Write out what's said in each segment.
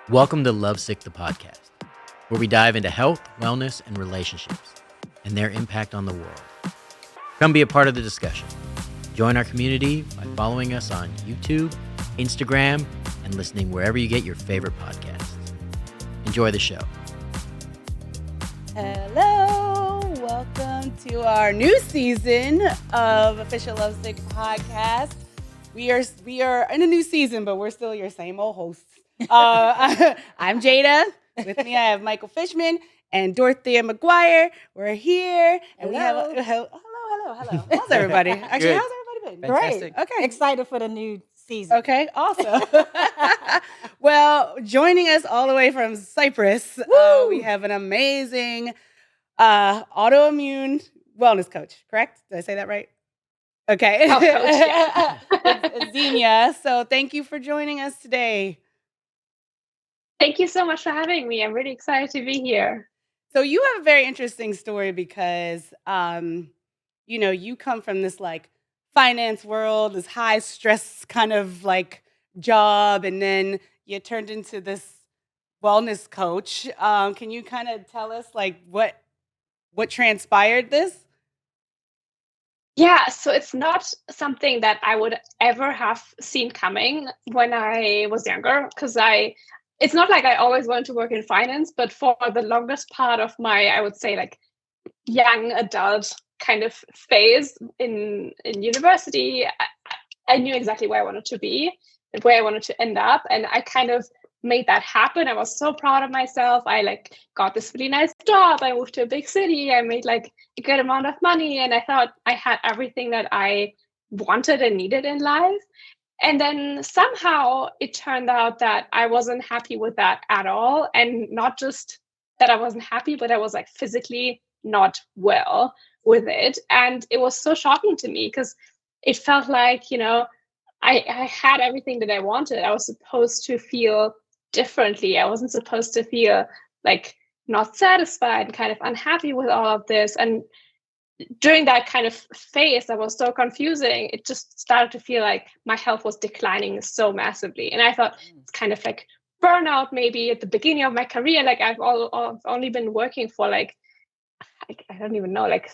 Welcome to Lovesick the Podcast, where we dive into health, wellness, and relationships and their impact on the world. Come be a part of the discussion. Join our community by following us on YouTube, Instagram, and listening wherever you get your favorite podcasts. Enjoy the show. Hello, welcome to our new season of Official Lovesick Podcast. We are in a new season, but we're still your same old hosts. I'm Jada. With me, I have Michael Fishman and Dorothea McGuire. We're here, and we have hello. How's everybody? Actually, how's everybody been? Fantastic. Great. Okay, Excited for the new season. Okay, awesome. Well, joining us all the way from Cyprus, we have an amazing autoimmune wellness coach, correct? Did I say that right? Okay. Health coach, yeah. It's Xenia. So thank you for joining us today. Thank you so much for having me. I'm really excited to be here. So you have a very interesting story because, you come from this like finance world, this high stress kind of like job, and then you turned into this wellness coach. Can you kind of tell us like what transpired this? Yeah, so it's not something that I would ever have seen coming when I was younger, because it's not like I always wanted to work in finance, but for the longest part of my, I would say, like young adult kind of phase in university, I knew exactly where I wanted to be and where I wanted to end up. And I kind of made that happen. I was so proud of myself. I got this really nice job. I moved to a big city. I made like a good amount of money. And I thought I had everything that I wanted and needed in life. And then somehow it turned out that I wasn't happy with that at all. And not just that I wasn't happy, but I was like physically not well with it. And it was so shocking to me because it felt like, I had everything that I wanted. I was supposed to feel differently. I wasn't supposed to feel like not satisfied and kind of unhappy with all of this. And during that kind of phase that was so confusing, it just started to feel like my health was declining so massively. And I thought it's kind of like burnout maybe at the beginning of my career. Like I've only been working for I don't even know, like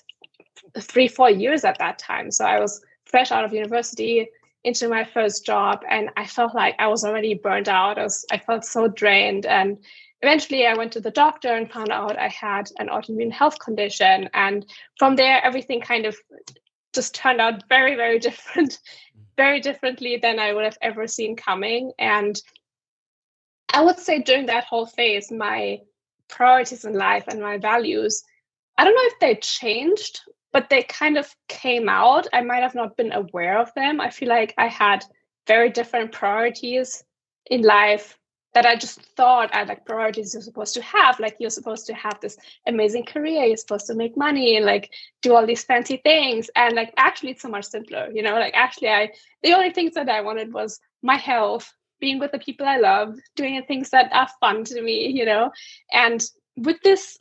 3-4 years at that time. So I was fresh out of university into my first job, and I felt like I was already burned out. I felt so drained. And eventually I went to the doctor and found out I had an autoimmune health condition. And from there, everything kind of just turned out very, very differently than I would have ever seen coming. And I would say during that whole phase, my priorities in life and my values, I don't know if they changed, but they kind of came out. I might have not been aware of them. I feel like I had very different priorities in life that I just thought I like priorities you're supposed to have. Like you're supposed to have this amazing career, you're supposed to make money and like do all these fancy things. And like actually it's so much simpler, the only things that I wanted was my health, being with the people I love, doing the things that are fun to me, And with this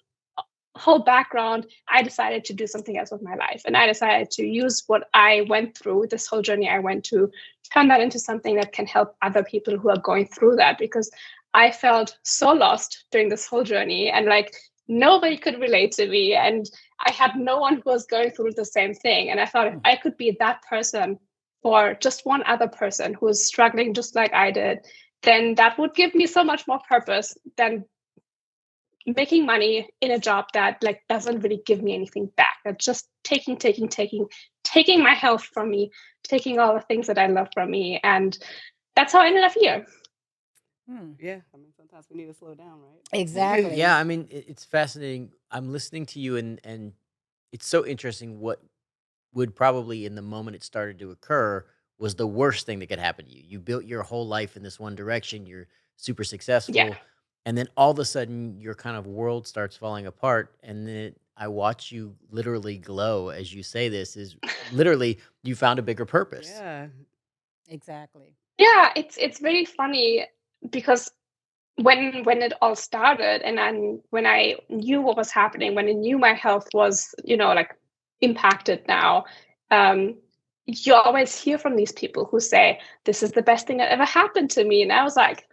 whole background, I decided to do something else with my life. And I decided to use what I went through, this whole journey I went to, turn that into something that can help other people who are going through that, because I felt so lost during this whole journey and like nobody could relate to me. And I had no one who was going through the same thing. And I thought if I could be that person for just one other person who is struggling just like I did, then that would give me so much more purpose than making money in a job that like doesn't really give me anything back. That's just taking my health from me, taking all the things that I love from me. And that's how I ended up here. Yeah, sometimes we need to slow down, right? Exactly. Yeah, it's fascinating. I'm listening to you and it's so interesting what would probably in the moment it started to occur was the worst thing that could happen to you. You built your whole life in this one direction. You're super successful. Yeah. And then all of a sudden your kind of world starts falling apart. And then I watch you literally glow as you say this is literally you found a bigger purpose. Yeah. Exactly. Yeah, it's very funny because when it all started and when I knew what was happening, when I knew my health was, impacted now, you always hear from these people who say, this is the best thing that ever happened to me. And I was like,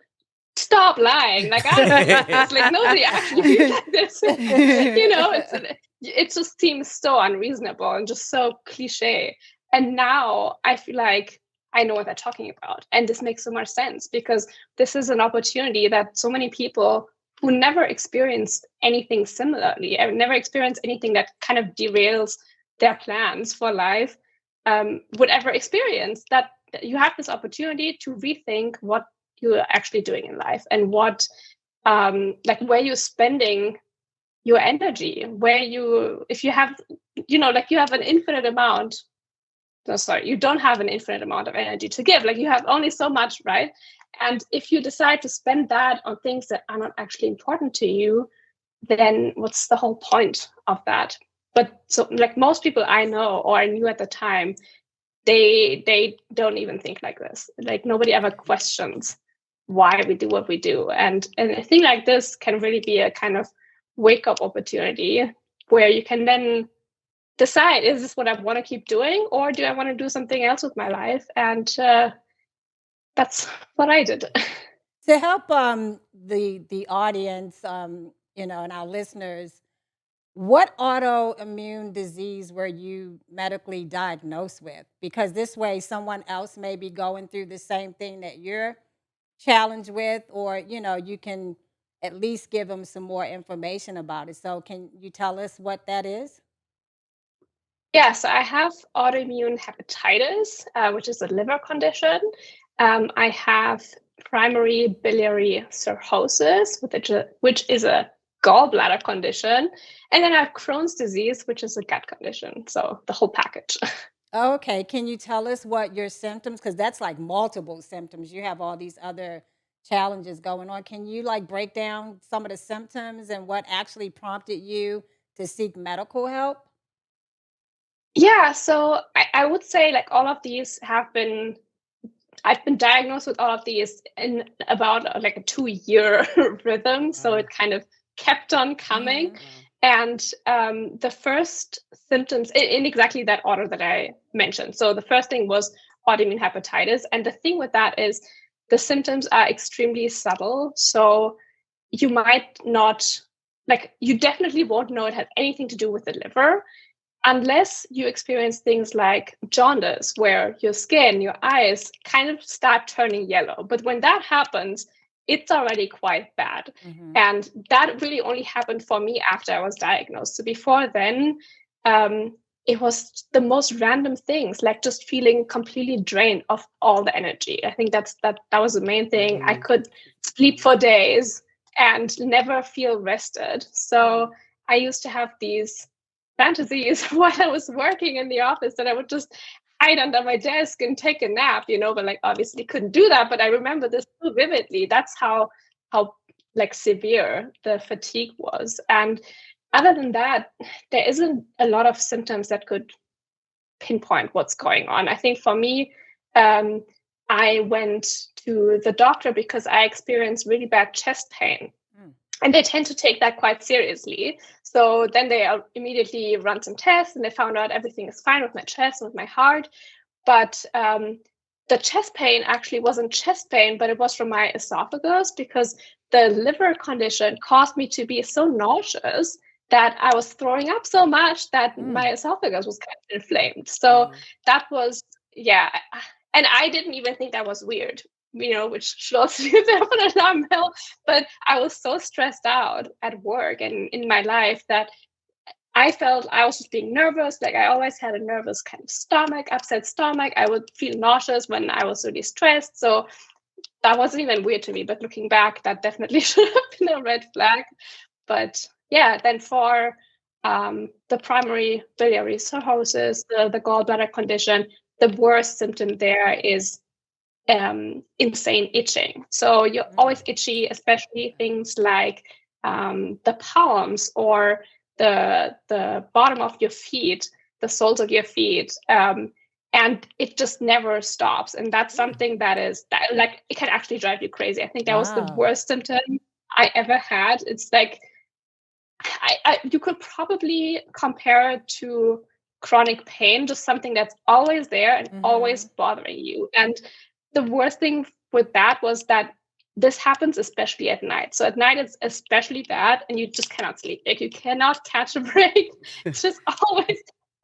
stop lying. Like, I'm like this. Like, nobody actually feels like this. It just seems so unreasonable and just so cliche. And now I feel like I know what they're talking about. And this makes so much sense because this is an opportunity that so many people who never experienced anything similarly, never experienced anything that kind of derails their plans for life, would ever experience, that you have this opportunity to rethink what you're actually doing in life and what, like, where you're spending your energy, if you have, like, you have an infinite amount. No, sorry, you don't have an infinite amount of energy to give. Like, you have only so much, right? And if you decide to spend that on things that are not actually important to you, then what's the whole point of that? But so, like, most people I know or I knew at the time, they don't even think like this. Like, nobody ever questions why we do what we do. And a thing like this can really be a kind of wake-up opportunity where you can then decide, is this what I want to keep doing, or do I want to do something else with my life? And that's what I did. To help the audience, and our listeners, what autoimmune disease were you medically diagnosed with? Because this way, someone else may be going through the same thing that you're challenged with, or you can at least give them some more information about it. So, can you tell us what that is? Yeah, so I have autoimmune hepatitis, which is a liver condition. I have primary biliary cirrhosis, which is a gallbladder condition. And then I have Crohn's disease, which is a gut condition. So the whole package. Okay. Can you tell us what your symptoms, because that's like multiple symptoms. You have all these other challenges going on. Can you like break down some of the symptoms and what actually prompted you to seek medical help? Yeah, so I would say, like, all of these I've been diagnosed with all of these in about like a 2-year rhythm. So it kind of kept on coming. And the first symptoms in exactly that order that I mentioned. So the first thing was autoimmune hepatitis. And the thing with that is the symptoms are extremely subtle. So you might not, like, you definitely won't know it had anything to do with the liver unless you experience things like jaundice, where your skin, your eyes kind of start turning yellow. But when that happens, it's already quite bad. And that really only happened for me after I was diagnosed. So before then, it was the most random things, like just feeling completely drained of all the energy. I think that was the main thing. I could sleep for days and never feel rested. So I used to have these fantasies while I was working in the office that I would just hide under my desk and take a nap, but like obviously couldn't do that. But I remember this so vividly. That's how like severe the fatigue was. And other than that, there isn't a lot of symptoms that could pinpoint what's going on. I think for me, I went to the doctor because I experienced really bad chest pain. And they tend to take that quite seriously. So then they immediately run some tests and they found out everything is fine with my chest and with my heart. But the chest pain actually wasn't chest pain, but it was from my esophagus, because the liver condition caused me to be so nauseous that I was throwing up so much that my esophagus was kind of inflamed. So that was, yeah. And I didn't even think that was weird, which should also be a bit of an alarm bell. But I was so stressed out at work and in my life that I felt I was just being nervous. Like, I always had a nervous kind of upset stomach. I would feel nauseous when I was really stressed. So that wasn't even weird to me. But looking back, that definitely should have been a red flag. But yeah, then for the primary biliary cirrhosis, the gallbladder condition, the worst symptom there is insane itching. So you're always itchy, especially things like the palms or the bottom of your feet, the soles of your feet, and it just never stops. And that's something that like, it can actually drive you crazy. I think that was the worst symptom I ever had. It's like you could probably compare it to chronic pain, just something that's always there and always bothering you. And the worst thing with that was that this happens especially at night. So at night it's especially bad, and you just cannot sleep. Like you cannot catch a break. It's just always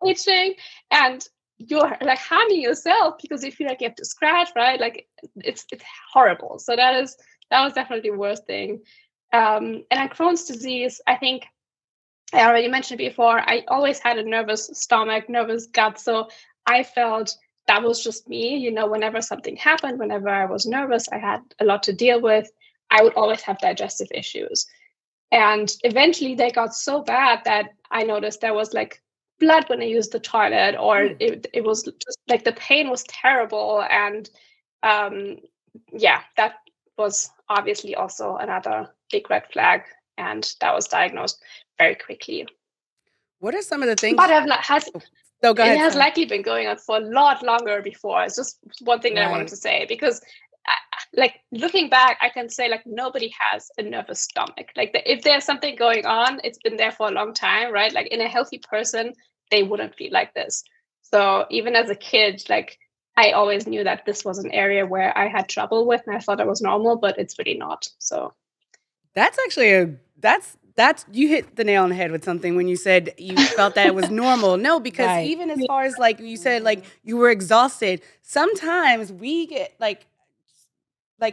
itching, and you're like harming yourself because you feel like you have to scratch, right? Like it's horrible. So that was definitely the worst thing. And on Crohn's disease, I think I already mentioned before, I always had a nervous stomach, nervous gut. So I felt that was just me. Whenever something happened, whenever I was nervous, I had a lot to deal with. I would always have digestive issues. And eventually they got so bad that I noticed there was like blood when I used the toilet, or it was just like the pain was terrible. And that was obviously also another big red flag. And that was diagnosed very quickly. What are some of the things? But go it ahead. has Sorry. likely been going on for a lot longer before. It's just one thing that I wanted to say, because like looking back, I can say like nobody has a nervous stomach. Like if there's something going on, it's been there for a long time, right? Like in a healthy person, they wouldn't feel like this. So even as a kid, like I always knew that this was an area where I had trouble with, and I thought it was normal, but it's really not. So that's actually that's you hit the nail on the head with something when you said you felt that it was normal. No, because Right. even as far as like you said, like you were exhausted, sometimes we get like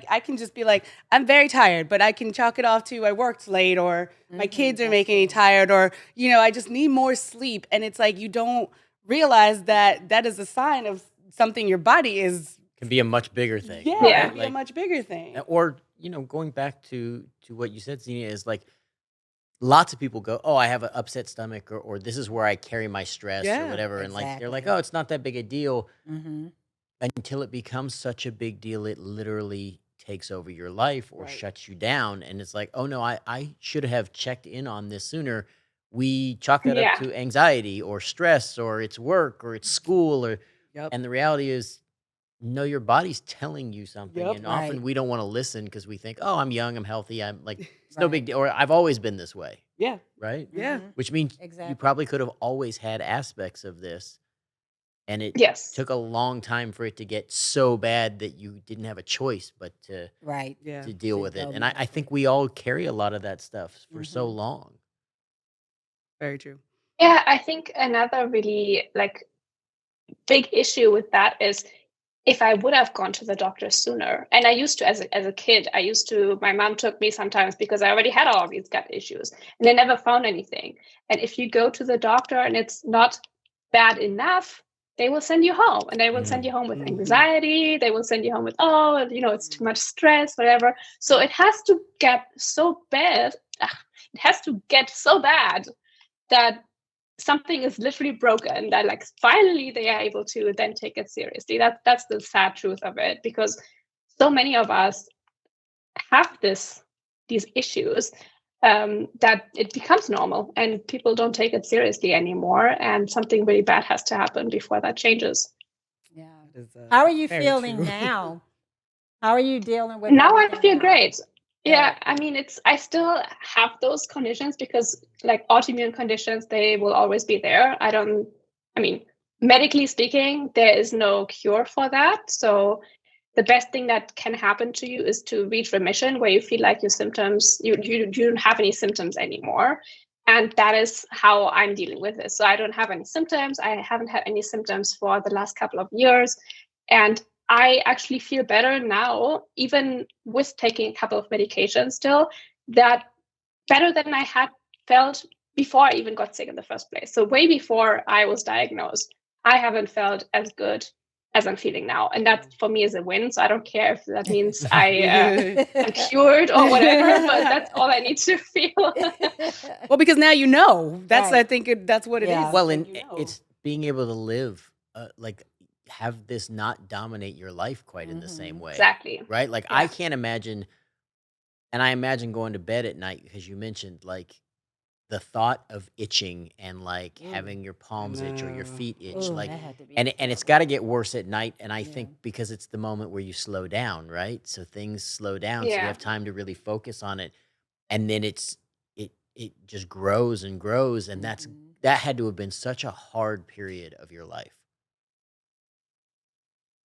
I can just be like, I'm very tired, but I can chalk it off to I worked late, or my kids are making me tired, or I just need more sleep. And it's like you don't realize that that is a sign of something your body is. Can be a much bigger thing. Yeah, Yeah. it can be a much bigger thing. Or, going back to what you said, Xenia, is like lots of people go, oh, I have an upset stomach, or this is where I carry my stress or whatever. And like they're like, oh, it's not that big a deal. Until it becomes such a big deal, it literally takes over your life or shuts you down. And it's like, oh no, I should have checked in on this sooner. We chalk that up to anxiety or stress, or it's work, or it's school, or and the reality is, no, your body's telling you something. And often we don't want to listen because we think, oh, I'm young, I'm healthy, I'm like, it's no big deal, or I've always been this way. Yeah. Right? Yeah. Which means Exactly. you probably could have always had aspects of this. And it took a long time for it to get so bad that you didn't have a choice but to deal with it. And I think we all carry a lot of that stuff for so long. Very true. Yeah, I think another really like big issue with that is if I would have gone to the doctor sooner. And I used to, as a kid, my mom took me sometimes because I already had all of these gut issues, and they never found anything. And if you go to the doctor and it's not bad enough, they will send you home, and they will send you home with anxiety. They will send you home with, it's too much stress, whatever. So it has to get so bad. It has to get so bad that something is literally broken, that like finally they are able to then take it seriously. That's the sad truth of it, because so many of us have these issues that it becomes normal and people don't take it seriously anymore, and something really bad has to happen before that changes. Yeah. How are you feeling now? How are you dealing with now? I everything feel now? great. Yeah, I mean, I still have those conditions because like autoimmune conditions, they will always be there. Medically speaking, there is no cure for that. So the best thing that can happen to you is to reach remission, where you feel like your symptoms, you don't have any symptoms anymore. And that is how I'm dealing with this. So I don't have any symptoms. I haven't had any symptoms for the last couple of years. And I actually feel better now, even with taking a couple of medications still, that better than I had felt before I even got sick in the first place. So way before I was diagnosed, I haven't felt as good as I'm feeling now. And that for me is a win. So I don't care if that means I'm cured or whatever, but that's all I need to feel. Well, because now I think that's what it is. Well, and it's being able to live, have this not dominate your life quite in the same way. Exactly. Right? Like I can't imagine, and I imagine going to bed at night, because you mentioned like the thought of itching and like having your palms itch or your feet itch, Ooh, like, that had to be and it's got to get worse at night. And I think because it's the moment where you slow down, right? So things slow down, so you have time to really focus on it, and then it just grows and grows, and that had to have been such a hard period of your life.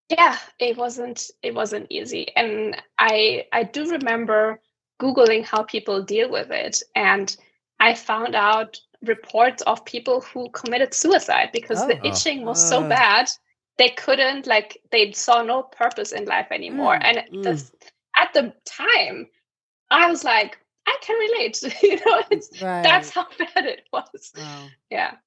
Yeah, it wasn't easy. And I do remember Googling how people deal with it. And I found out reports of people who committed suicide because the Oh. itching was so bad they couldn't, like, they saw no purpose in life anymore. And this, at the time, I was like, I can relate. That's Right. how bad it was. Wow. Yeah.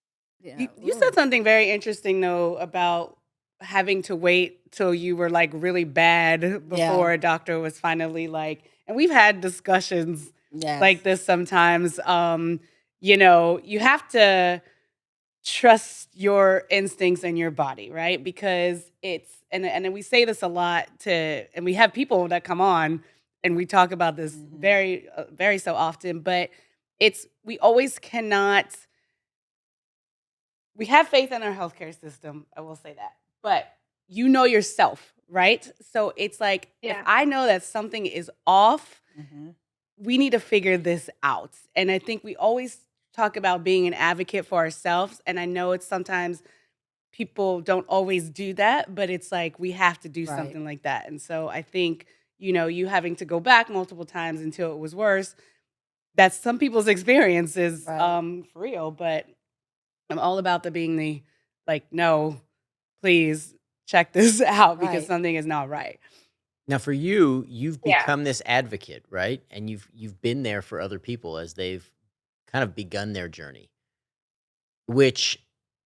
Yeah. You Ooh. said something very interesting though about having to wait till you were like really bad before Yeah. a doctor was finally like, and we've had discussions like Yes. this sometimes. You have to trust your instincts and your body, right? Because and we say this a lot and we have people that come on and we talk about this very very so often, but we always cannot. We have faith in our healthcare system, I will say that. But you know yourself, right? So it's like if Yeah. I know that something is off, Mhm. we need to figure this out. And I think we always talk about being an advocate for ourselves. And I know it's sometimes people don't always do that, but it's like we have to do Right. something like that. And so I think, you having to go back multiple times until it was worse, that's some people's experiences Right. for real. But I'm all about like, no, please check this out because Right. something is not right. Now, for you, you've Yeah. become this advocate, right? And you've been there for other people as they've kind of begun their journey, which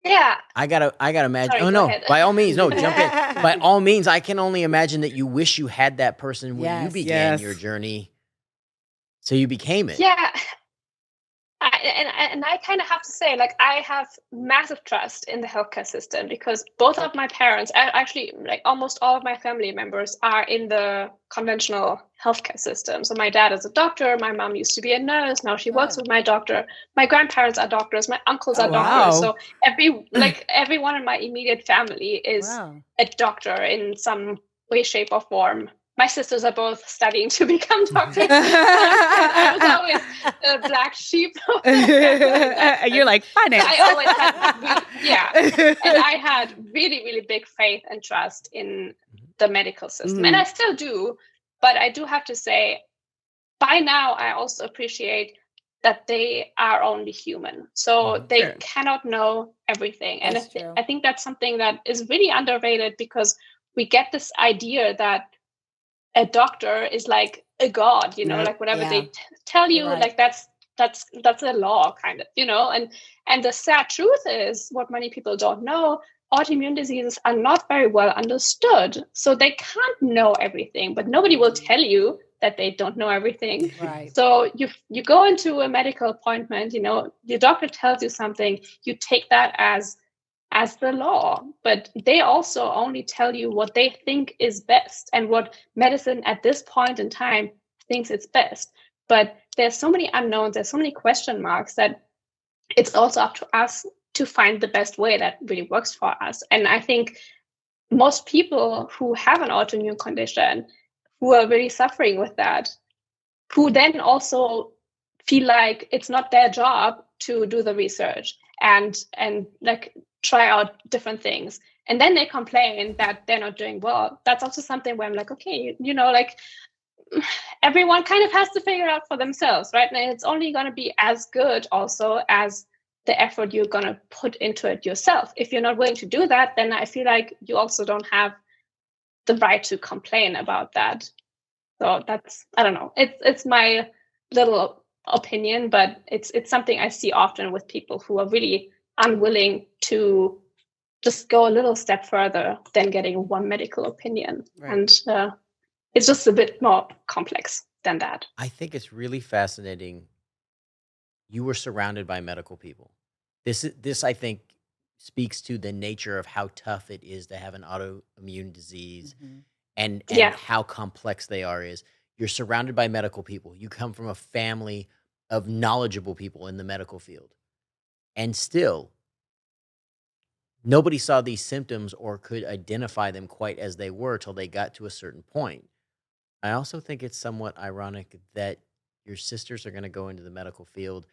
Yeah. I gotta imagine. Sorry, Oh go no, ahead. by all means, no, jump in. By all means, I can only imagine that you wish you had that person when you Yes. began your Yes. journey, so you became it. Yeah. And I kind of have to say, like, I have massive trust in the healthcare system because both of my parents, actually, like almost all of my family members, are in the conventional healthcare system. So my dad is a doctor, my mom used to be a nurse, now she works Oh. with my doctor. My grandparents are doctors, my uncles Oh, are doctors. Wow. So everyone in my immediate family is Wow. a doctor in some way, shape, or form. My sisters are both studying to become doctors. And I was always the black sheep of the family in that And you're sense. like, So finance. I always had and I had really, really big faith and trust in the medical system. And I still do, but I do have to say, by now I also appreciate that they are only human. So they Sure. cannot know everything. And That's true. I think that's something that is really underrated because we get this idea that a doctor is like a god, Yep. like whatever Yeah. they tell you, You're right. like that's a law kind of, and the sad truth is what many people don't know, autoimmune diseases are not very well understood. So they can't know everything, but nobody will tell you that they don't know everything. Right. So you go into a medical appointment, your doctor tells you something, you take that as the law, but they also only tell you what they think is best and what medicine at this point in time thinks it's best. But there's so many unknowns, there's so many question marks that it's also up to us to find the best way that really works for us. And I think most people who have an autoimmune condition, who are really suffering with that, who then also feel like it's not their job to do the research and like try out different things, and then they complain that they're not doing well. That's also something where I'm like, okay, like everyone kind of has to figure out for themselves, right? And it's only going to be as good also as the effort you're going to put into it yourself. If you're not willing to do that, then I feel like you also don't have the right to complain about that. So that's, I don't know, it's my little opinion, but it's something I see often with people who are really unwilling to just go a little step further than getting one medical opinion. Right. And it's just a bit more complex than that. I think it's really fascinating. You were surrounded by medical people. This I think speaks to the nature of how tough it is to have an autoimmune disease and Yeah. how complex they are. Is you're surrounded by medical people. You come from a family of knowledgeable people in the medical field, and still nobody saw these symptoms or could identify them quite as they were till they got to a certain point. I also think it's somewhat ironic that your sisters are going to go into the medical field,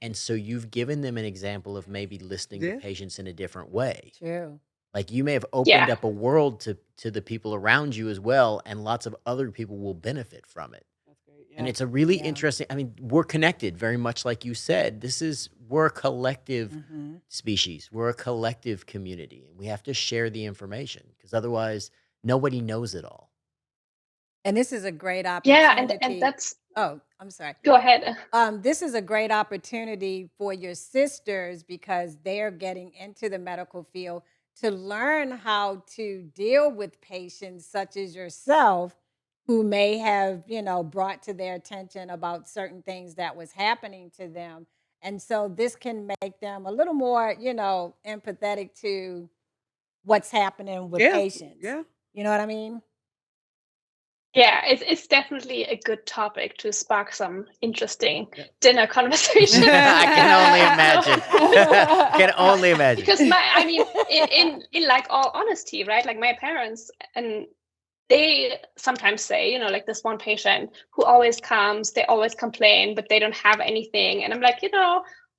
and so you've given them an example of maybe listening Yeah. to patients in a different way. True. Like you may have opened Yeah. up a world to the people around you as well, and lots of other people will benefit from it. That's great. And Yeah. it's a really Yeah. interesting, I mean, we're connected very much like you said. We're a collective Mhm. species. We're a collective community. And we have to share the information because otherwise nobody knows it all. And this is a great Yeah, and opportunity. that's Oh, I'm sorry. go ahead. This is a great opportunity for your sisters because they're getting into the medical field to learn how to deal with patients such as yourself who may have, brought to their attention about certain things that was happening to them. And so this can make them a little more, empathetic to what's happening with Yeah. patients. Yeah. You know what I mean? Yeah, it's definitely a good topic to spark some interesting Yeah. dinner conversation. I can only imagine. Can only imagine. Because in like all honesty, right? Like my parents, and they sometimes say, like this one patient who always comes, they always complain, but they don't have anything. And I'm like,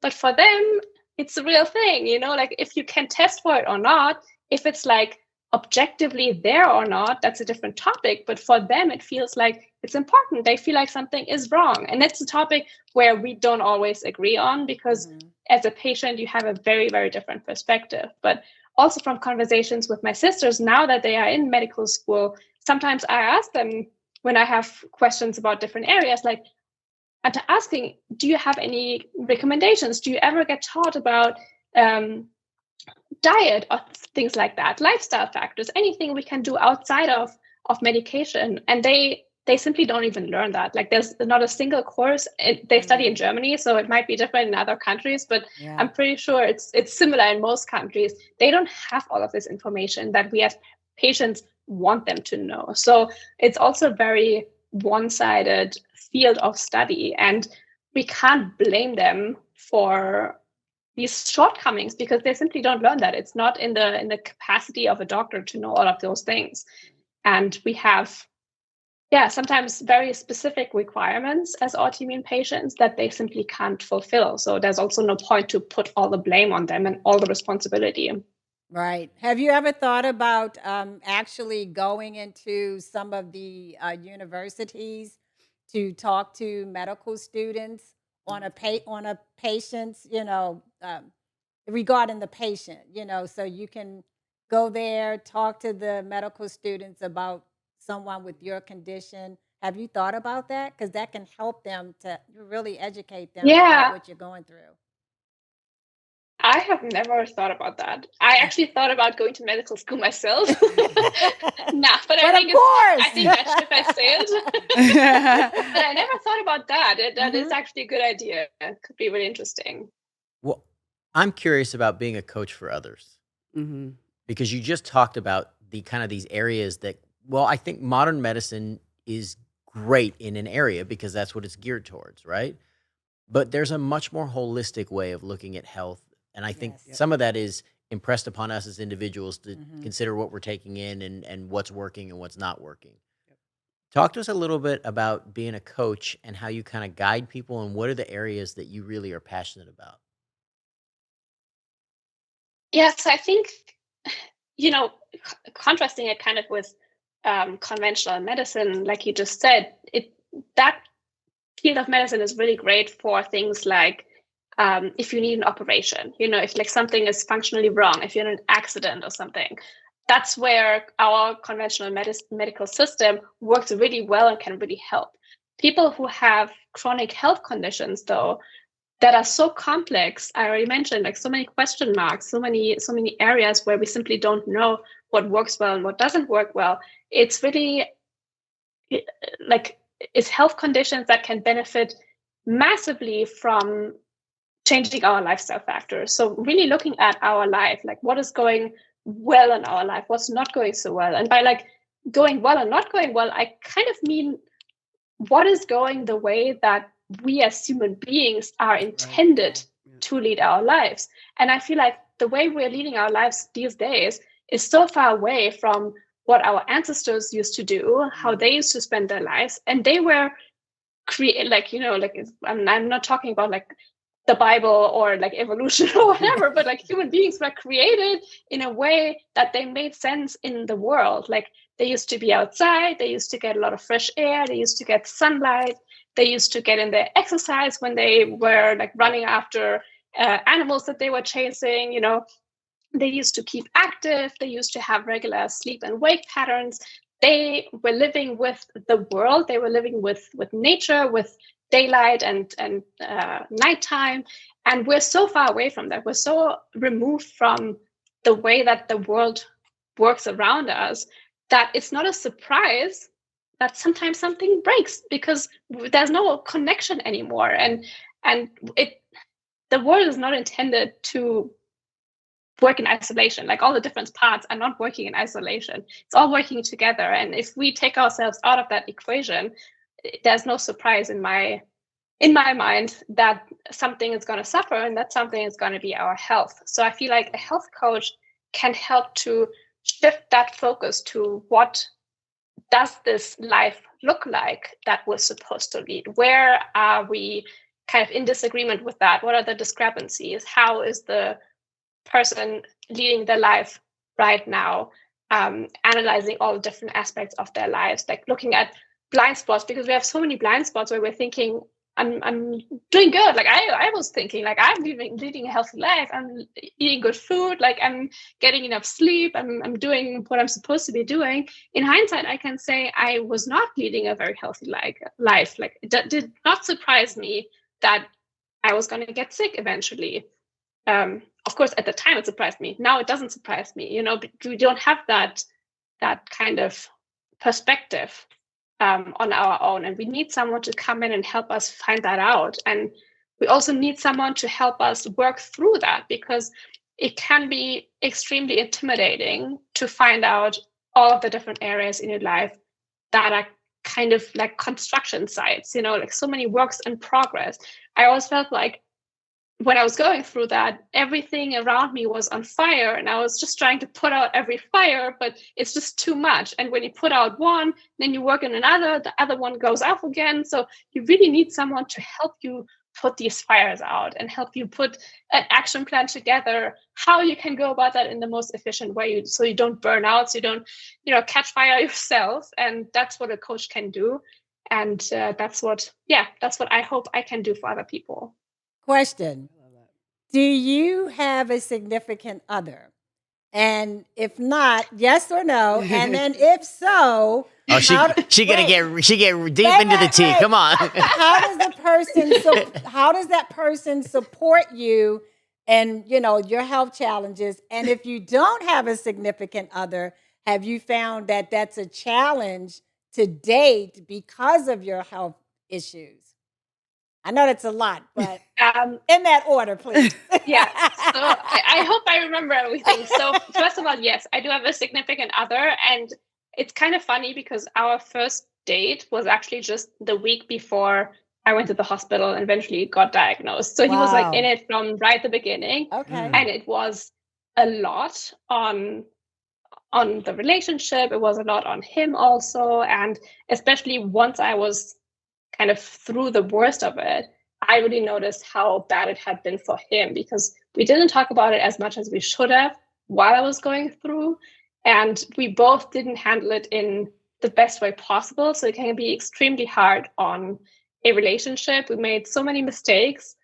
but for them, it's a real thing, like if you can test for it or not, if it's like objectively there or not, that's a different topic. But for them, it feels like it's important. They feel like something is wrong. And that's a topic where we don't always agree on because as a patient, you have a very, very different perspective. But also from conversations with my sisters, now that they are in medical school, sometimes I ask them when I have questions about different areas, like, and asking, do you have any recommendations? Do you ever get taught about diet or things like that, lifestyle factors, anything we can do outside of medication? And they simply don't even learn that. Like there's not a single course. They study in Germany, so it might be different in other countries, but I'm pretty sure it's similar in most countries. They don't have all of this information that we as patients want them to know. So it's also a very one-sided field of study, and we can't blame them for these shortcomings because they simply don't learn that. It's not in the capacity of a doctor to know all of those things. And we have sometimes very specific requirements as autoimmune patients that they simply can't fulfill. So there's also no point to put all the blame on them and all the responsibility. Right. Have you ever thought about actually going into some of the universities to talk to medical students on a patient's, regarding the patient, so you can go there, talk to the medical students about someone with your condition. Have you thought about that? Because that can help them to really educate them about what you're going through. I have never thought about that. I actually thought about going to medical school myself. But I think that ship has sailed. But I never thought about that. That is actually a good idea. It could be really interesting. Well, I'm curious about being a coach for others because you just talked about the kind of these areas that, well, I think modern medicine is great in an area because that's what it's geared towards, right? But there's a much more holistic way of looking at health. And I think some of that is impressed upon us as individuals to consider what we're taking in and what's working and what's not working. Talk to us a little bit about being a coach and how you kind of guide people and what are the areas that you really are passionate about. Yes, I think, contrasting it kind of with conventional medicine, like you just said, that field of medicine is really great for things like if you need an operation, if like something is functionally wrong, if you're in an accident or something. That's where our conventional medical system works really well and can really help. People who have chronic health conditions, though, that are so complex, I already mentioned, like so many question marks, so many areas where we simply don't know what works well and what doesn't work well. It's really like it's health conditions that can benefit massively from changing our lifestyle factors. So really looking at our life, like what is going well in our life, what's not going so well. And by like going well and not going well, I kind of mean what is going the way that we as human beings are intended to lead our lives. And I feel like the way we're leading our lives these days is so far away from what our ancestors used to do, how they used to spend their lives. And they were I'm not talking about like the Bible or like evolution or whatever, but like human beings were created in a way that they made sense in the world. Like they used to be outside, they used to get a lot of fresh air, they used to get sunlight, they used to get in their exercise when they were like running after animals that they were chasing, you know. They used to keep active, they used to have regular sleep and wake patterns. They were living with the world, they were living with nature, with daylight and nighttime. And we're so far away from that. We're so removed from the way that the world works around us that it's not a surprise that sometimes something breaks because there's no connection anymore. And the world is not intended to work in isolation. Like all the different parts are not working in isolation. It's all working together. And if we take ourselves out of that equation, there's no surprise in my mind that something is going to suffer, and that something is going to be our health. So I feel like a health coach can help to shift that focus to what does this life look like that we're supposed to lead? Where are we kind of in disagreement with that? What are the discrepancies? How is the person leading their life right now, analyzing all the different aspects of their lives, like looking at blind spots, because we have so many blind spots where we're thinking, I'm doing good. Like I was thinking, like I'm leading a healthy life. I'm eating good food. Like I'm getting enough sleep. I'm doing what I'm supposed to be doing. In hindsight, I can say I was not leading a very healthy life. Like it did not surprise me that I was going to get sick eventually. Of course, at the time it surprised me. Now it doesn't surprise me. You know, we don't have that kind of perspective on our own, and we need someone to come in and help us find that out. And we also need someone to help us work through that, because it can be extremely intimidating to find out all of the different areas in your life that are kind of like construction sites, you know, like so many works in progress. I always felt like when I was going through that, everything around me was on fire, and I was just trying to put out every fire, but it's just too much. And when you put out one, then you work in another, the other one goes off again. So you really need someone to help you put these fires out and help you put an action plan together, how you can go about that in the most efficient way, so you don't burn out, so you don't, you know, catch fire yourself. And that's what a coach can do. And that's what I hope I can do for other people. Question. Do you have a significant other? And if not, yes or no? And then if so, Oh, she get deep into the tea. Come on. How does that person support you and, you know, your health challenges? And if you don't have a significant other, have you found that that's a challenge to date because of your health issues? I know that's a lot, but in that order, please. Yeah. So I hope I remember everything. So first of all, yes, I do have a significant other. And it's kind of funny because our first date was actually just the week before I went to the hospital and eventually got diagnosed. So he was like in it from right at the beginning. Okay. And it was a lot on the relationship. It was a lot on him also. And especially once I was kind of through the worst of it, I really noticed how bad it had been for him, because we didn't talk about it as much as we should have while I was going through. And we both didn't handle it in the best way possible. So it can be extremely hard on a relationship. We made so many mistakes.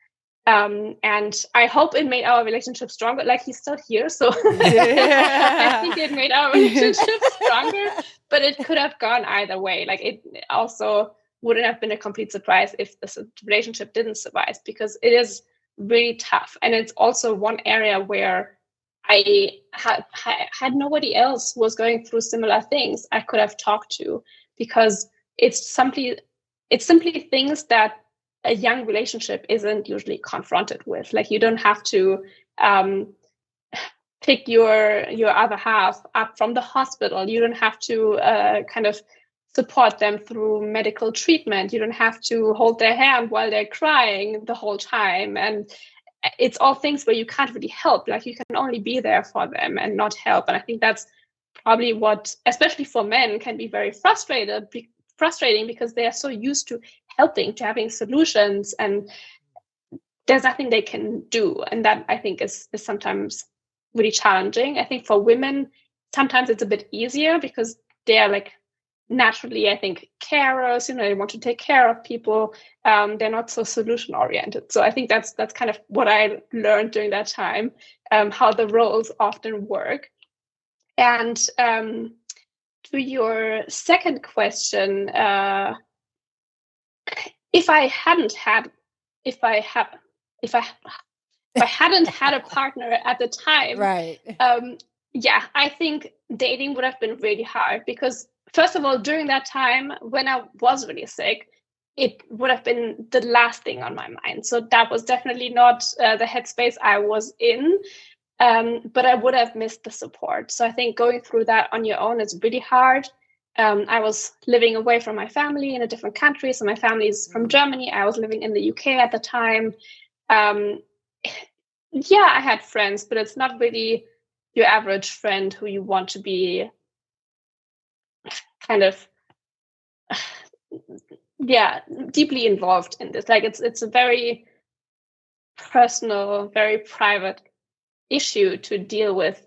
And I hope it made our relationship stronger. Like, he's still here, so I think it made our relationship stronger, but it could have gone either way. Like, it also wouldn't have been a complete surprise if the relationship didn't survive, because it is really tough. And it's also one area where I had nobody else who was going through similar things I could have talked to, because it's simply things that a young relationship isn't usually confronted with. Like, you don't have to pick your other half up from the hospital. You don't have to kind of support them through medical treatment. You don't have to hold their hand while they're crying the whole time. And it's all things where you can't really help. Like, you can only be there for them and not help. And I think that's probably what, especially for men, can be very frustrating, because they are so used to helping, to having solutions. And there's nothing they can do. And that I think is sometimes really challenging. I think for women, sometimes it's a bit easier because they're like naturally, I think, carers, they want to take care of people. They're not so solution oriented. So I think that's kind of what I learned during that time, how the roles often work. And to your second question, if I hadn't had a partner at the time, Right. yeah, I think dating would have been really hard because, first of all, during that time when I was really sick, it would have been the last thing on my mind. So that was definitely not the headspace I was in, but I would have missed the support. So I think going through that on your own is really hard. I was living away from my family in a different country. So my family is from Germany. I was living in the UK at the time. Yeah, I had friends, but it's not really your average friend who you want to be kind of, yeah, deeply involved in this. Like it's a very personal, very private issue to deal with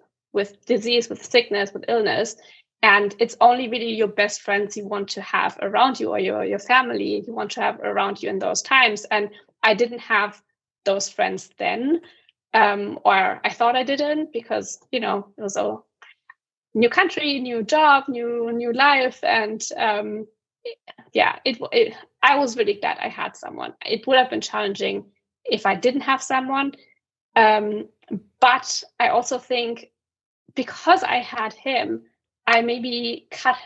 disease, with sickness, with illness. And it's only really your best friends you want to have around you, or your family you want to have around you in those times. And I didn't have those friends then. Or I thought I didn't, because it was a new country, new job, new life, and yeah, I was really glad I had someone. It would have been challenging if I didn't have someone, but I also think because I had him, I maybe cut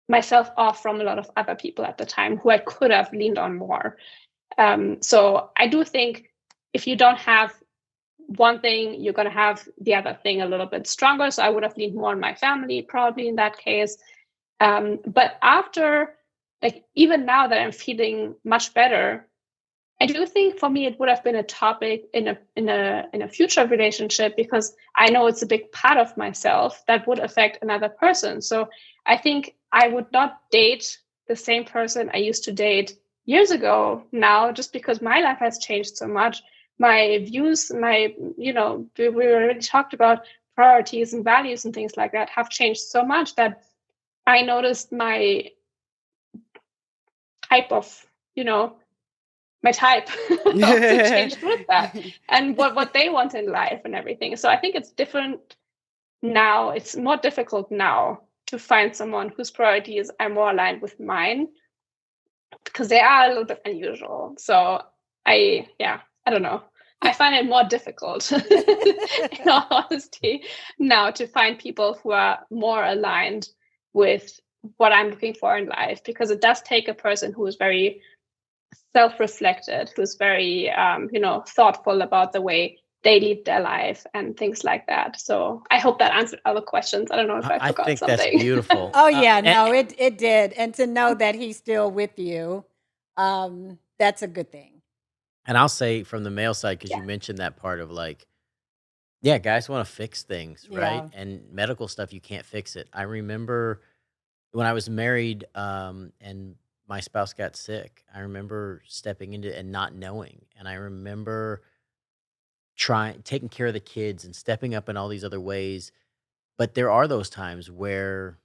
myself off from a lot of other people at the time who I could have leaned on more. So I do think if you don't have one thing, you're going to have the other thing a little bit stronger. So I would have leaned more on my family probably in that case. But after, like, even now that I'm feeling much better, I do think for me it would have been a topic in a future relationship, because I know it's a big part of myself that would affect another person. So I think I would not date the same person I used to date years ago now, just because my life has changed so much. My views, we already talked about priorities and values and things like that have changed so much that I noticed my type of, my type also changed with that, and what they want in life and everything. So I think it's different now. It's more difficult now to find someone whose priorities are more aligned with mine, because they are a little bit unusual. So I don't know. I find it more difficult, in all honesty, now to find people who are more aligned with what I'm looking for in life, because it does take a person who is very self-reflected, who's very, thoughtful about the way they lead their life and things like that. So I hope that answered all the questions. I don't know if I forgot think something. that's beautiful. Oh yeah, no, it did. And to know that he's still with you, that's a good thing. And I'll say from the male side, because Yeah. you mentioned that part of like, yeah, guys want to fix things, right? Yeah. And medical stuff, you can't fix it. I remember when I was married, and my spouse got sick, I remember stepping into it and not knowing. And I remember taking care of the kids and stepping up in all these other ways. But there are those times where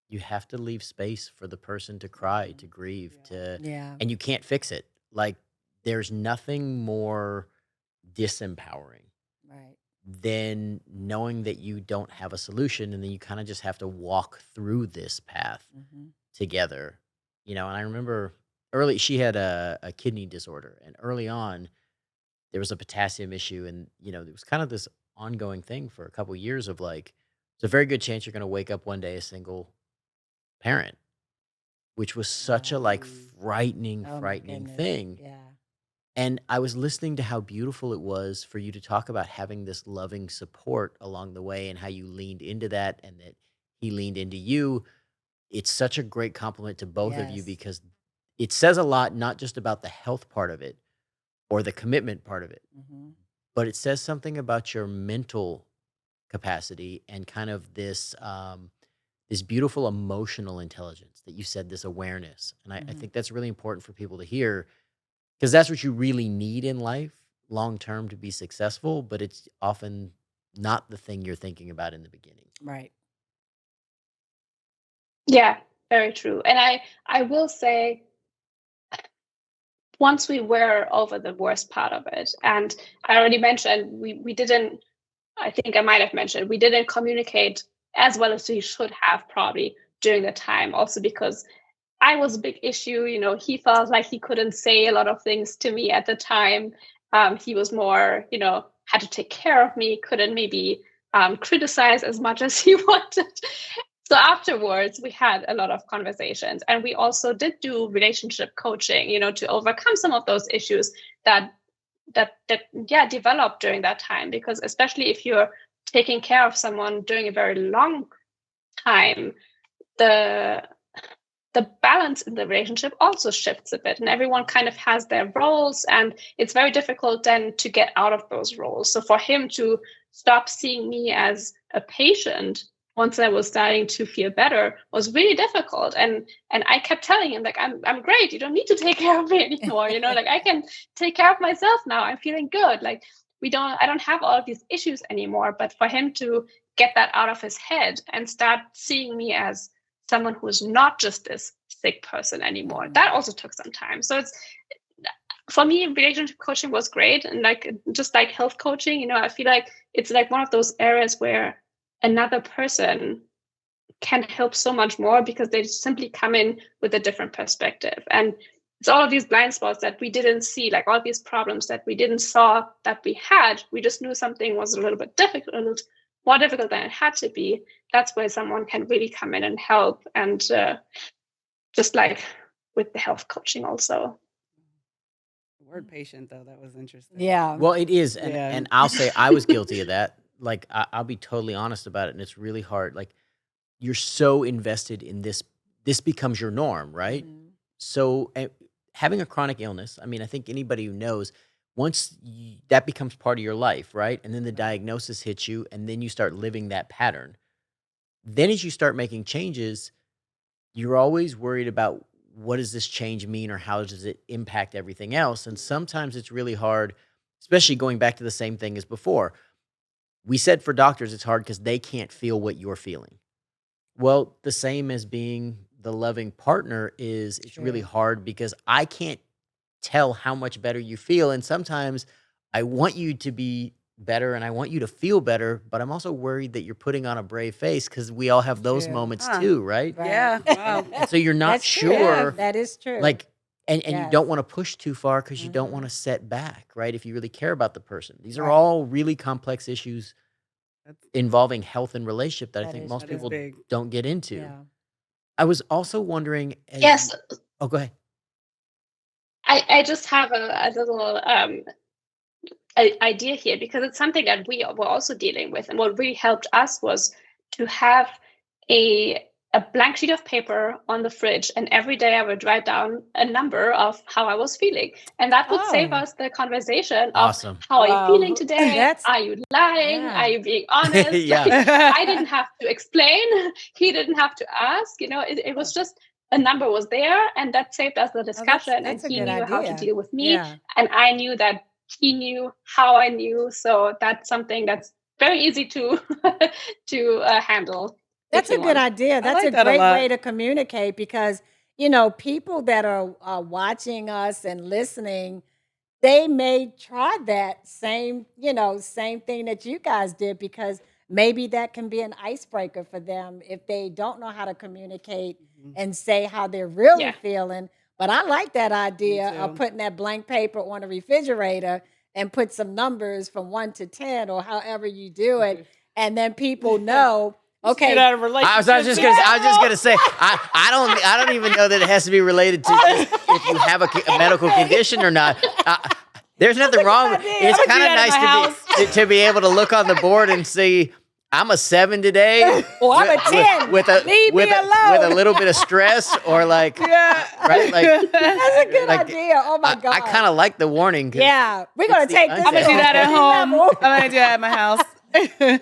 you have to leave space for the person to cry, to grieve, Yeah. and you can't fix it. Like, there's nothing more disempowering Right. than knowing that you don't have a solution, and then you kind of just have to walk through this path Mm-hmm. together. And I remember she had a kidney disorder, and early on there was a potassium issue, and there was kind of this ongoing thing for a couple years of like, it's a very good chance you're going to wake up one day a single parent, which was such a like frightening Oh my goodness. thing. Yeah. And I was listening to how beautiful it was for you to talk about having this loving support along the way, and how you leaned into that, and that he leaned into you. It's such a great compliment to both of you, Yes. because it says a lot, not just about the health part of it or the commitment part of it, Mm-hmm. but it says something about your mental capacity and kind of this this beautiful emotional intelligence that you said, this awareness. And I Mm-hmm. think that's really important for people to hear, because that's what you really need in life long term to be successful, but it's often not the thing you're thinking about in the beginning. Right. Yeah, very true. And I will say, once we were over the worst part of it, and I already mentioned we didn't, I think I might have mentioned, we didn't communicate as well as we should have probably during the time, also because I was a big issue. He felt like he couldn't say a lot of things to me at the time. He was more, had to take care of me, couldn't maybe criticize as much as he wanted. So afterwards, we had a lot of conversations, and we also did do relationship coaching, to overcome some of those issues that developed during that time. Because especially if you're taking care of someone during a very long time, the balance in the relationship also shifts a bit, and everyone kind of has their roles, and it's very difficult then to get out of those roles. So for him to stop seeing me as a patient once I was starting to feel better was really difficult. And I kept telling him, like, I'm great. You don't need to take care of me anymore. Like, I can take care of myself now. I'm feeling good. Like, I don't have all of these issues anymore. But for him to get that out of his head and start seeing me as someone who is not just this sick person anymore, that also took some time. So for me, relationship coaching was great. And just like health coaching, I feel like it's like one of those areas where another person can help so much more, because they simply come in with a different perspective. And it's all of these blind spots that we didn't see, like all these problems that we didn't saw that we had. We just knew something was a little bit difficult, a little more difficult than it had to be. That's where someone can really come in and help. And just like with the health coaching also. The word patient, though, that was interesting. Yeah. Well, it is. And I'll say I was guilty of that. Like, I'll be totally honest about it. And it's really hard. Like, you're so invested in this becomes your norm, right? Mhm. So having a chronic illness, I mean, I think anybody who knows, once that becomes part of your life, right? And then the diagnosis hits you, and then you start living that pattern. Then as you start making changes, you're always worried about, what does this change mean, or how does it impact everything else? And sometimes it's really hard, especially going back to the same thing as before. We said for doctors, it's hard because they can't feel what you're feeling. Well, the same as being the loving partner is, it's really hard because I can't tell how much better you feel. And sometimes I want you to be better and I want you to feel better, but I'm also worried that you're putting on a brave face, because we all have those moments too, right? Yeah. Wow. And so you're not That's sure. true. That is true. Like, and you Yes. don't want to push too far, because you don't want to set back, right? If you really care about the person. These are all really complex issues involving health and relationship that I think most people big. don't get into. Yeah. I was also wondering. Yes. Oh, go ahead. I just have a little idea here, because it's something that we were also dealing with. And what really helped us was to have a blank sheet of paper on the fridge, and every day I would write down a number of how I was feeling, and that would save us the conversation Awesome. of, how are you feeling today? That's- Are you lying? Yeah. Are you being honest? Yeah. Like, I didn't have to explain. He didn't have to ask. It was just a number was there, and that saved us the discussion. that's a and he good knew how to idea. deal with me, Yeah. and I knew that he knew how I knew. So that's something that's very easy to handle. That's a good idea. That's like a that a great lot. way to communicate, because, people that are watching us and listening, they may try that same thing that you guys did, because maybe that can be an icebreaker for them if they don't know how to communicate and say how they're really feeling. But I like that idea of putting that blank paper on a refrigerator and put some numbers from 1 to 10 or however you do it. And then people know, okay. Get out of relationship. I was just gonna say, I don't even know that it has to be related to just if you have a medical condition or not. There's nothing wrong. It's I'm gonna kind do of that in nice to be able to look on the board and see, I'm a 7 today. Well, I'm a 10. with Leave me with alone. a little bit of stress, or like, right? Like, That's a good like, idea. Oh my God. I kind of like the warning. 'cause Yeah, we're gonna it's the take this. I'm gonna do that at to home. level. I'm gonna do that at my house.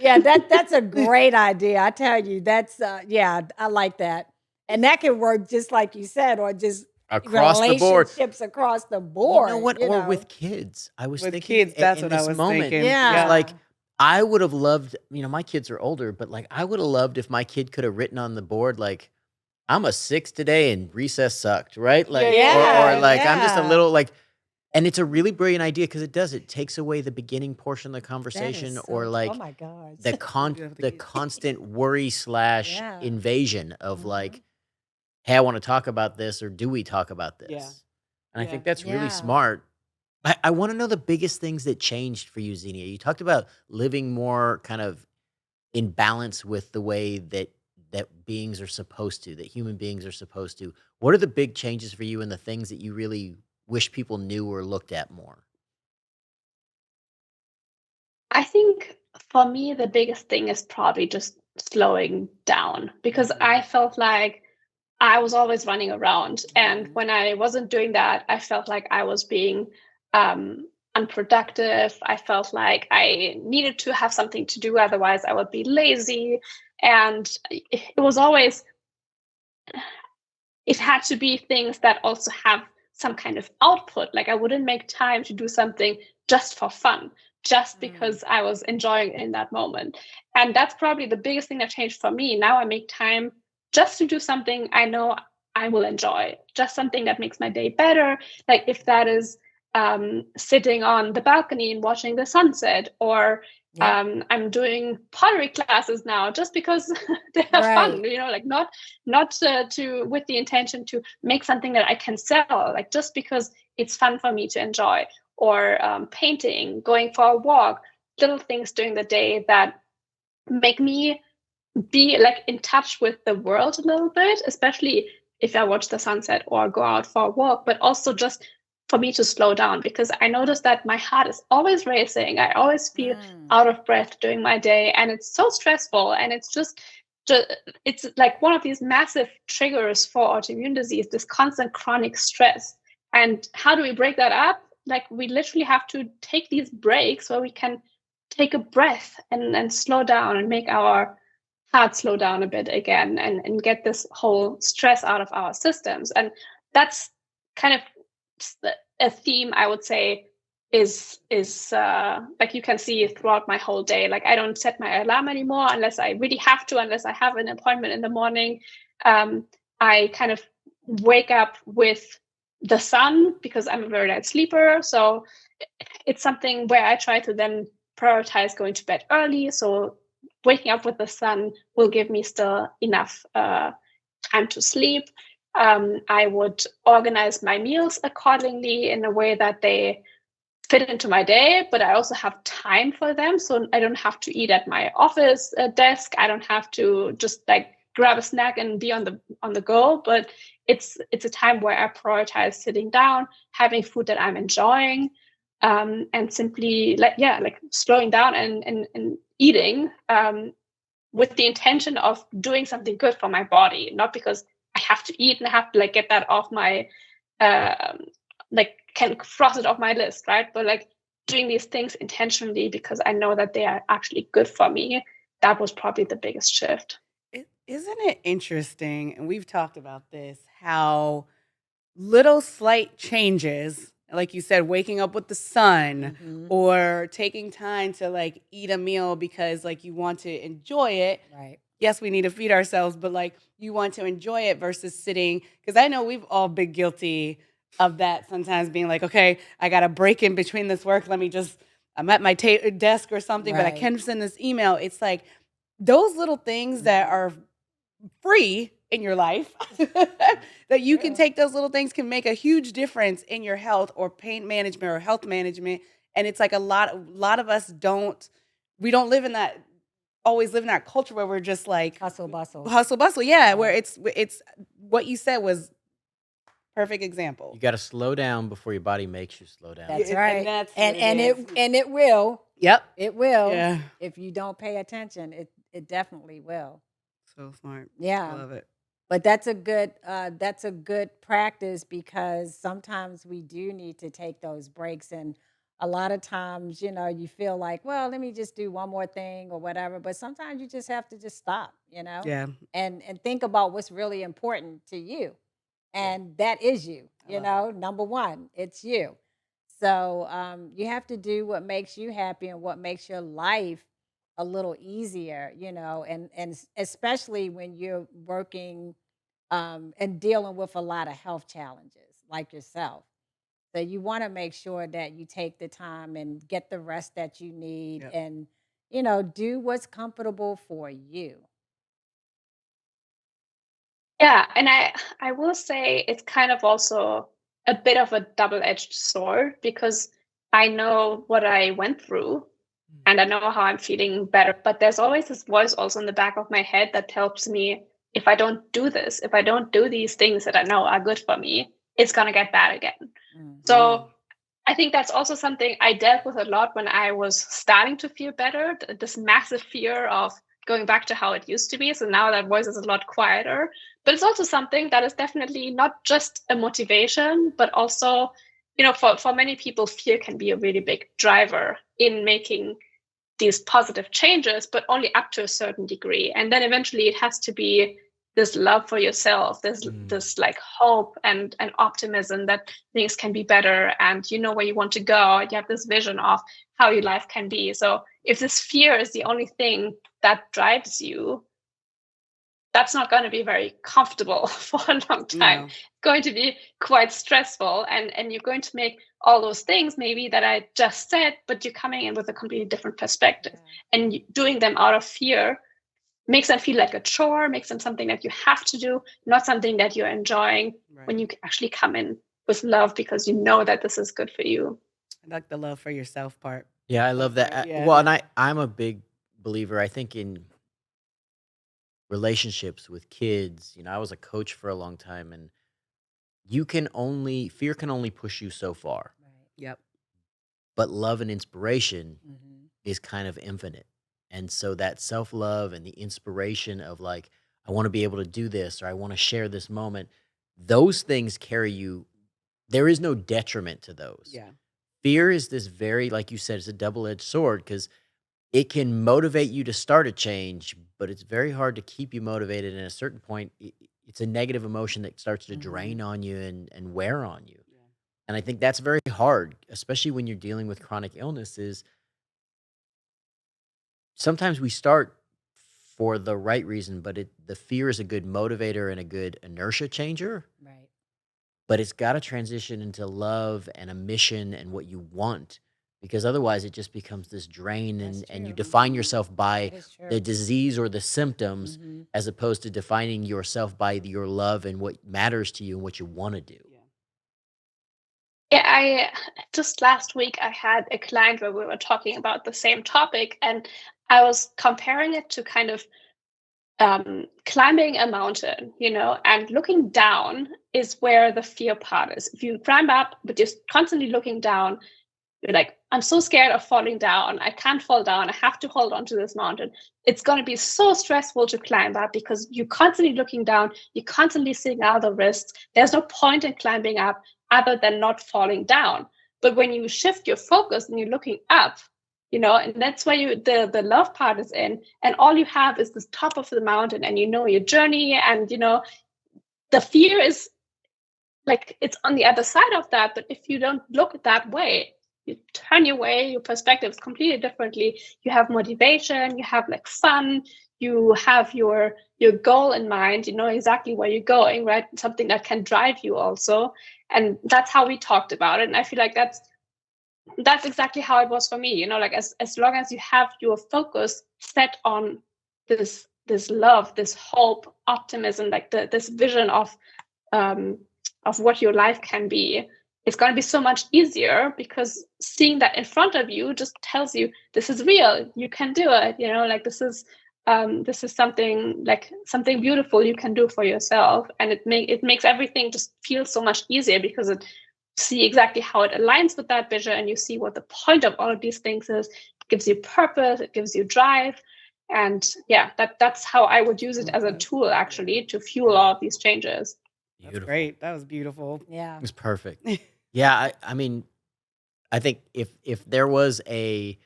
Yeah, that's a great idea. I tell you, that's I like that, and that can work just like you said, or just across the board. relationships across the You know board, what? you Or know. with kids. I was With thinking kids, that's in what I this was moment. thinking. It's Yeah. like I would have loved, my kids are older, but like I would have loved if my kid could have written on the board like I'm a 6 today and recess sucked, right? Like or Yeah, like I'm just a yeah. little like and it's a really brilliant idea because it takes away the beginning portion of the That is conversation so or oh like my gosh. the You have the the kids. constant worry slash Yeah. invasion of Mhm. like, hey, I want to talk about this or do we talk about this? Yeah. And I Yeah. think that's really Yeah. smart. I want to know the biggest things that changed for you, Xenia. You talked about living more kind of in balance with the way that beings are supposed to, that human beings are supposed to. What are the big changes for you and the things that you really wish people knew or looked at more? I think for me, the biggest thing is probably just slowing down because I felt like I was always running around. And when I wasn't doing that, I felt like I was being unproductive. I felt like I needed to have something to do, otherwise, I would be lazy. And it was always, it had to be things that also have some kind of output. Like I wouldn't make time to do something just for fun, just because I was enjoying it in that moment. And that's probably the biggest thing that changed for me. Now I make time just to do something I know I will enjoy, just something that makes my day better. Like if that is sitting on the balcony and watching the sunset, or Yeah. I'm doing pottery classes now just because they're fun, Right. like not to with the intention to make something that I can sell, like just because it's fun for me to enjoy, or painting, going for a walk, little things during the day that make me be like in touch with the world a little bit, especially if I watch the sunset or go out for a walk, but also just for me to slow down, because I notice that my heart is always racing. I always feel out of breath during my day, and it's so stressful. And it's just it's like one of these massive triggers for autoimmune disease, this constant chronic stress. And how do we break that up? Like we literally have to take these breaks where we can take a breath and slow down and make our heart slow down a bit again, and get this whole stress out of our systems. And that's kind of a theme, I would say, is like you can see throughout my whole day. Like I don't set my alarm anymore unless I really have to, unless I have an appointment in the morning. I kind of wake up with the sun because I'm a very light sleeper. So it's something where I try to then prioritize going to bed early. So waking up with the sun will give me still enough time to sleep. I would organize my meals accordingly in a way that they fit into my day, but I also have time for them. So I don't have to eat at my office desk. I don't have to just like grab a snack and be on the go. But it's a time where I prioritize sitting down, having food that I'm enjoying, and simply like slowing down and eating with the intention of doing something good for my body, not because I have to eat and I have to like get that off my like can cross it off my list, right? But like doing these things intentionally because I know that they are actually good for me. That was probably the biggest shift. Isn't it interesting? And we've talked about this, how little slight changes, like you said, waking up with the sun or taking time to like eat a meal because like you want to enjoy it. Right. Yes, we need to feed ourselves, but like you want to enjoy it versus sitting. Because I know we've all been guilty of that sometimes, being like, okay, I got a break in between this work. I'm at my desk or something, but I Right. can send this email. It's like those little things that are free in your life that you can take, those little things can make a huge difference in your health or pain management or health management. And it's like a lot of us don't live in that, always live in that culture where we're just like Hustle bustle. yeah, where it's what you said was perfect example. You got to slow down before your body makes you slow down. That's And right. that's And what it is. it will. Yep. It will. Yeah. If you don't pay attention, it definitely will. So smart. Yeah. I love it. But that's a good practice, because sometimes we do need to take those breaks. And a lot of times, you feel like, well, let me just do one more thing or whatever. But sometimes you just have to just stop, Yeah. and think about what's really important to you. and that is you. I You love know, number one, it's you. So you have to do what makes you happy and what makes your life a little easier. You know, and especially when you're working and dealing with a lot of health challenges like yourself. So you want to make sure that you take the time and get the rest that you need Yep. and, you know, do what's comfortable for you. Yeah, and I will say it's kind of also a bit of a double-edged sword because I know what I went through and I know how I'm feeling better, but there's always this voice also in the back of my head that tells me if I don't do this, if I don't do these things that I know are good for me, it's gonna get bad again. Mm. So I think that's also something I dealt with a lot when I was starting to feel better, this massive fear of going back to how it used to be. So now that voice is a lot quieter. But it's also something that is definitely not just a motivation, but also, for many people, fear can be a really big driver in making these positive changes, but only up to a certain degree. And then eventually it has to be this love for yourself, this like hope and optimism that things can be better, and you know where you want to go. You have this vision of how your life can be. So if this fear is the only thing that drives you, that's not going to be very comfortable for a long time. No. It's going to be quite stressful, and you're going to make all those things maybe that I just said, but you're coming in with a completely different perspective. And doing them out of fear makes them feel like a chore, makes them something that you have to do, not something that you're enjoying. Right. When you actually come in with love because you know that this is good for you. I like the love for yourself part. Yeah, I love that. Yeah. Well, and I'm a big believer. I think in relationships with kids. I was a coach for a long time, and fear can only push you so far, Yep. but love and inspiration Mm-hmm. is kind of infinite. And so that self love and the inspiration of like, I want to be able to do this or I want to share this moment, those things carry you. There is no detriment to those. Yeah. Fear is this very, like you said, it's a double edged sword because it can motivate you to start a change, but it's very hard to keep you motivated. And at a certain point, it's a negative emotion that starts to drain on you and wear on you. Yeah. And I think that's very hard, especially when you're dealing with chronic illnesses. Sometimes we start for the right reason, but the fear is a good motivator and a good inertia changer. Right. But it's got to transition into love and a mission and what you want, because otherwise it just becomes this drain That's and you true. define yourself by That is the true. disease or the symptoms Mhm. as opposed to defining yourself by your love and what matters to you and what you want to do. Yeah, I just last week I had a client where we were talking about the same topic, and I was comparing it to kind of climbing a mountain, and looking down is where the fear part is. If you climb up, but you're constantly looking down, you're like, I'm so scared of falling down. I can't fall down. I have to hold on to this mountain. It's going to be so stressful to climb up because you're constantly looking down. You're constantly seeing other risks. There's no point in climbing up other than not falling down. But when you shift your focus and you're looking up, and that's where the love part is in, and all you have is this top of the mountain, and your journey, and the fear is like it's on the other side of that. But if you don't look that way, you turn your way, your perspective is completely differently. You have motivation, you have like fun, you have your goal in mind, you know exactly where you're going, right? Something that can drive you also. And that's how we talked about it. And I feel like that's exactly how it was for me. Like as long as you have your focus set on this love, this hope, optimism, like this vision of what your life can be, it's going to be so much easier because seeing that in front of you just tells you this is real, you can do it, like this is something beautiful you can do for yourself. And it makes everything just feel so much easier because it see exactly how it aligns with that vision, and you see what the point of all of these things is. It gives you purpose, it gives you drive. And yeah, that's how I would use it as a tool actually to fuel all of these changes. That's Beautiful. great. That was beautiful. Yeah. It was perfect. Yeah, I mean, I think if there was a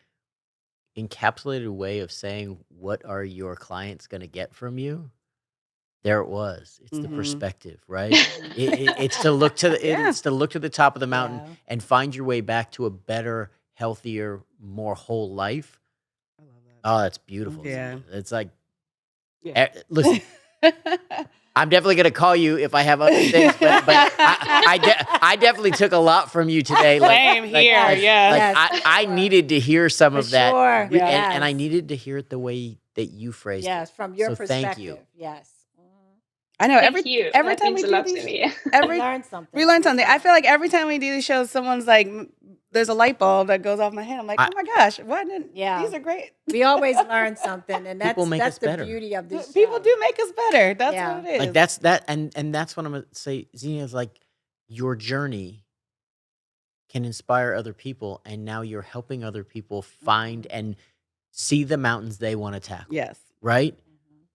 encapsulated way of saying what are your clients going to get from you, There it was. It's the Mm-hmm. perspective, right? It's to look to Yeah. it's to look to the top of the mountain Yeah. and find your way back to a better, healthier, more whole life. I love that. Oh, that's beautiful. Yeah. Xenia. It's like, Yeah. listen, I'm definitely gonna call you if I have other things, but I definitely took a lot from you today. Same here, yeah. Like Yes, I sure. needed to hear some For of that, sure, re- and I yes. needed to hear it the way that you phrased Yes, it. from your So perspective. thank you. Yes. I know Thank you. every That time means we a do lot to these, me. every We learned something. we learn something. I feel like every time we do these shows, someone's like, there's a light bulb that goes off my head. I'm like, I- oh my gosh, why didn't? Yeah. These are great. We always learn something, and People make that's us the better. beauty of this People show. do make us better. That's Yeah. what it is. Like that's that, and that's what I'm gonna say. Xenia, is like your journey can inspire other people, and now you're helping other people find and see the mountains they want to tackle, Yes. right? Mhm.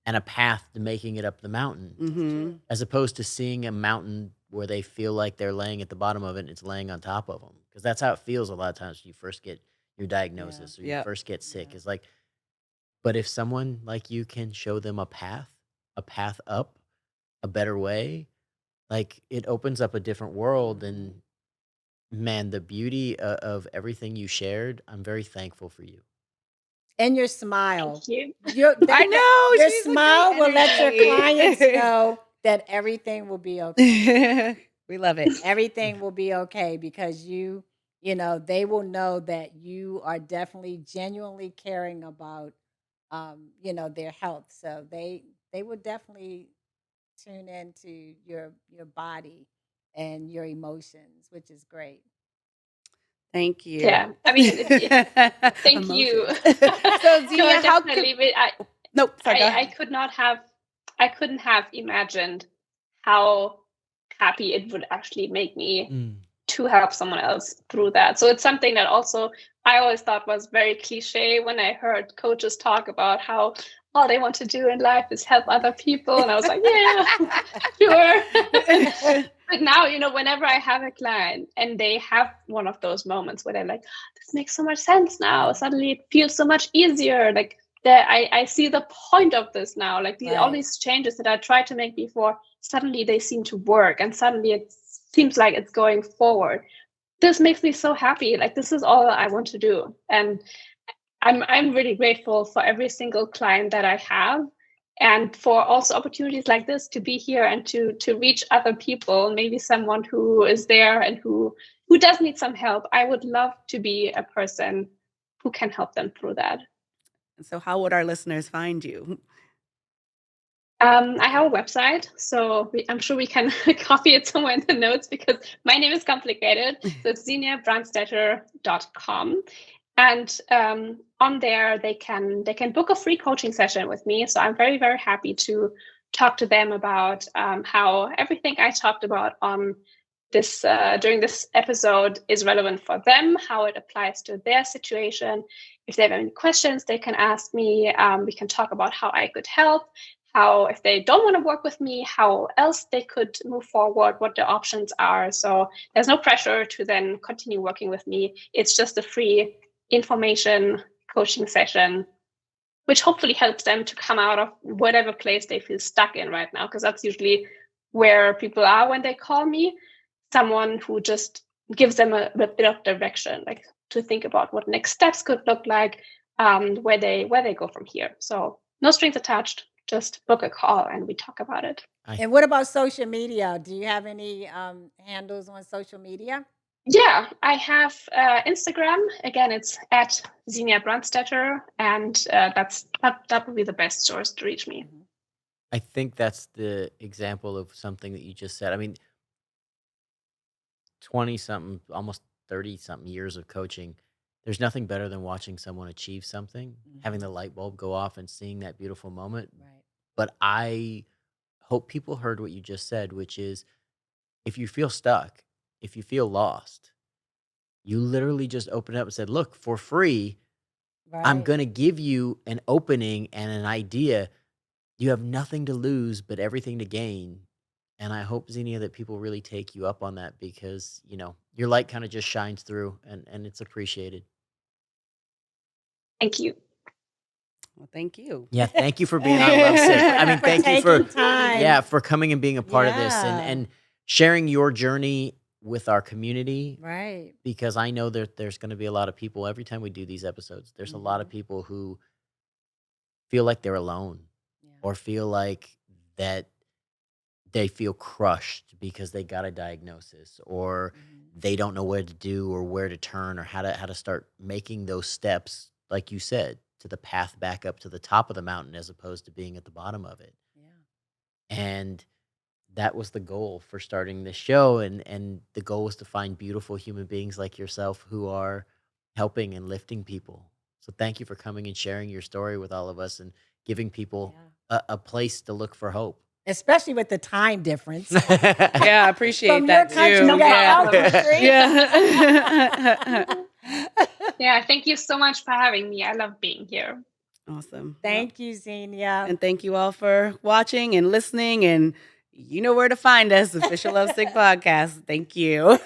And a path to making it up the mountain, Mm-hmm. as opposed to seeing a mountain where they feel like they're laying at the bottom of it and it's laying on top of them. Because that's how it feels a lot of times when you first get your diagnosis or you Yep. first get sick. Yeah. It's like, but if someone like you can show them a path up, a better way, like it opens up a different world. And man, the beauty of everything you shared, I'm very thankful for you. And your smile. Thank you. I know. Your she's a smile great will let your energy. clients know that everything will be okay. We love it. Everything will be okay because you know, they will know that you are definitely genuinely caring about, you know, their health. So they will definitely tune into your body and your emotions, which is great. Thank you. Yeah. I mean, thank you. Emotions. So, No, Xenia, how could? definitely. Nope. Sorry. Go I ahead. couldn't have imagined how happy it would actually make me to help someone else through that. So it's something that also I always thought was very cliche when I heard coaches talk about how all they want to do in life is help other people. And I was like, yeah, sure. But now, you know, whenever I have a client and they have one of those moments where they're like, this makes so much sense now. Suddenly it feels so much easier. Like I see the point of this now. Like all these changes that I tried to make before, suddenly they seem to work, and suddenly it seems like it's going forward. This makes me so happy. Like this is all I want to do. And I'm really grateful for every single client that I have, and for also opportunities like this to be here and to reach other people, maybe someone who is there and who does need some help. I would love to be a person who can help them through that. So, how would our listeners find you? I have a website, so I'm sure we can copy it somewhere in the notes because my name is complicated. So it's xeniabrandstetter.com. And on there, they can book a free coaching session with me. So I'm very, very happy to talk to them about how everything I talked about on this during this episode is relevant for them, how it applies to their situation. If they have any questions, they can ask me. We can talk about how I could help, how if they don't want to work with me, how else they could move forward, what the options are. So there's no pressure to then continue working with me. It's just a free information coaching session, which hopefully helps them to come out of whatever place they feel stuck in right now, because that's usually where people are when they call me. Someone who just gives them a bit of direction, like to think about what next steps could look like, where they go from here. So no strings attached, just book a call and we talk about it. And what about social media? Do you have any handles on social media? Yeah, I have Instagram. Again, it's at Xenia Brandstetter, and that would be the best source to reach me. I think that's the example of something that you just said. I mean, 20-something, almost 30-something years of coaching, there's nothing better than watching someone achieve something, having the light bulb go off and seeing that beautiful moment. Right. But I hope people heard what you just said, which is if you feel stuck, if you feel lost, you literally just open it up and said, look, for free, I'm Right. going to give you an opening and an idea. You have nothing to lose, but everything to gain. And I hope, Xenia, that people really take you up on that because, you know, your light kind of just shines through and it's appreciated. Thank you. Well, thank you. Yeah, thank you for being on Lovesick. I mean, thank you for taking time. for coming and being a part of this Yeah. and sharing your journey with our community. Right. Because I know that there's going to be a lot of people every time we do these episodes. There's a lot of people who feel like they're alone or feel like that they feel crushed because they got a diagnosis or they don't know where to do or where to turn or how to start making those steps, like you said, to the path back up to the top of the mountain as opposed to being at the bottom of it. Yeah. And that was the goal for starting this show. And the goal was to find beautiful human beings like yourself who are helping and lifting people. So thank you for coming and sharing your story with all of us and giving people a place to look for hope. Especially with the time difference. Yeah, I appreciate From that your country too. to our country. Yeah. Yeah, thank you so much for having me. I love being here. Awesome. Thank you, Xenia. And thank you all for watching and listening. And you know where to find us, Official Lovesick Podcast. Thank you.